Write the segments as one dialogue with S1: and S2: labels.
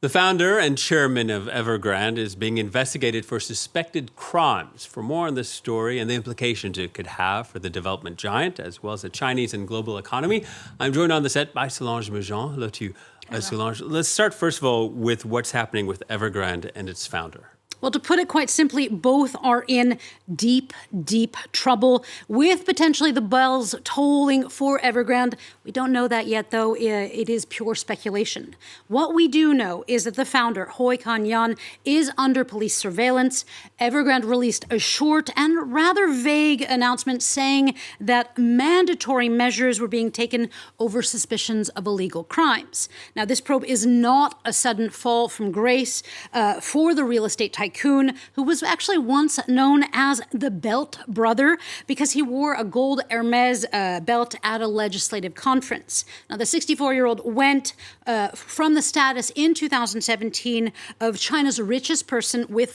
S1: The founder and chairman of Evergrande is being investigated for suspected crimes. For more on this story and the implications it could have for the development giant, as well as the Chinese and global economy, I'm joined on the set by Solange Mejean. Hello to you, Solange. Let's start, first of all, with what's happening with Evergrande and its founder.
S2: Well, to put it quite simply, both are in deep, deep trouble, with potentially the bells tolling for Evergrande. We don't know that yet, though. It is pure speculation. What we do know is that the founder, Hui Kan-yan, is under police surveillance. Evergrande released a short and rather vague announcement saying that mandatory measures were being taken over suspicions of illegal crimes. Now, this probe is not a sudden fall from grace for the real estate tycoon, who was actually once known as the Belt Brother because he wore a gold Hermes belt at a legislative conference. Now, the 64-year-old went from the status in 2017 of China's richest person with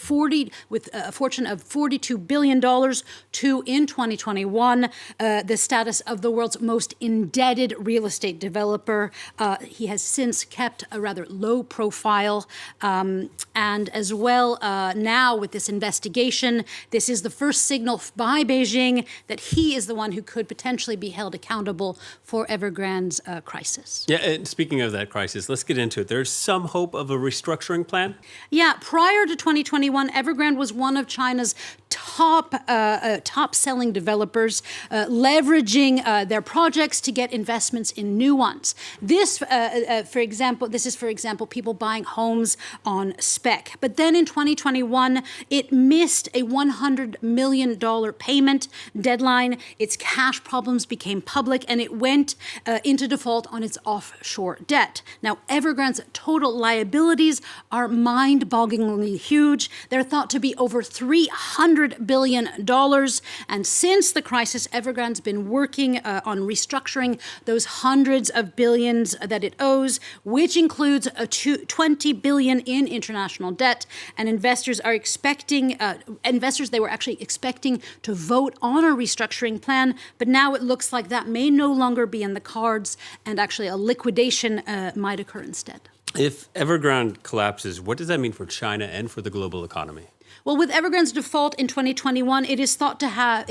S2: a fortune of $42 billion to, in 2021, the status of the world's most indebted real estate developer. He has since kept a rather low profile, and as well, now with this investigation, this is the first signal by Beijing that he is the one who could potentially be held accountable for Evergrande's crisis.
S1: Yeah, and speaking of that crisis, let's get into it. There's some hope of a restructuring plan?
S2: Yeah, prior to 2021, Evergrande was one of China's top-selling developers, leveraging their projects to get investments in new ones. This, for example, people buying homes on spec. But then in 2021, it missed a $100 million payment deadline. Its cash problems became public, and it went into default on its offshore debt. Now, Evergrande's total liabilities are mind-bogglingly huge. They're thought to be over $300 billion. And since the crisis, Evergrande's been working on restructuring those hundreds of billions that it owes, which includes $20 billion in international debt. And investors are expecting, they were actually expecting to vote on a restructuring plan, but now it looks like that may no longer be in the cards, and actually a liquidation might occur instead.
S1: If Evergrande collapses, what does that mean for China and for the global economy?
S2: Well, with Evergrande's default in 2021, it was thought to have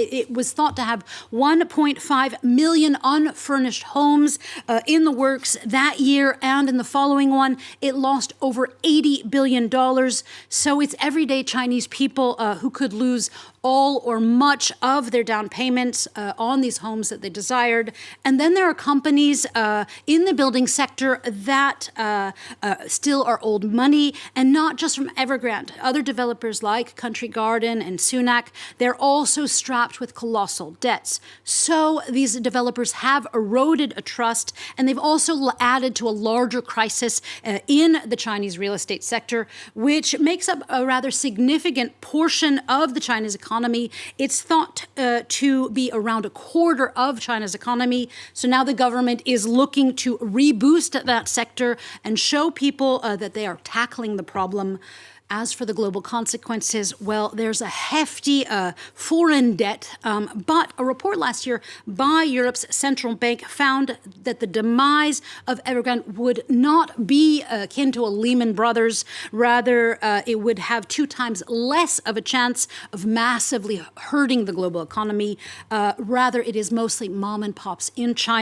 S2: 1.5 million unfurnished homes in the works that year, and in the following one, it lost over $80 billion. So it's everyday Chinese people who could lose all or much of their down payments on these homes that they desired. And then there are companies in the building sector that still are owed money, and not just from Evergrande. Other developers like Country Garden and Sunac, they're also strapped with colossal debts. So these developers have eroded a trust, and they've also added to a larger crisis in the Chinese real estate sector, which makes up a rather significant portion of the Chinese economy. It's thought to be around a quarter of China's economy. So now the government is looking to reboost that sector and show people that they are tackling the problem. As for the global consequences, well, there's a hefty foreign debt, but a report last year by Europe's central bank found that the demise of Evergrande would not be akin to a Lehman Brothers. Rather, it would have 2 times less of a chance of massively hurting the global economy. Rather, it is mostly mom and pops in China.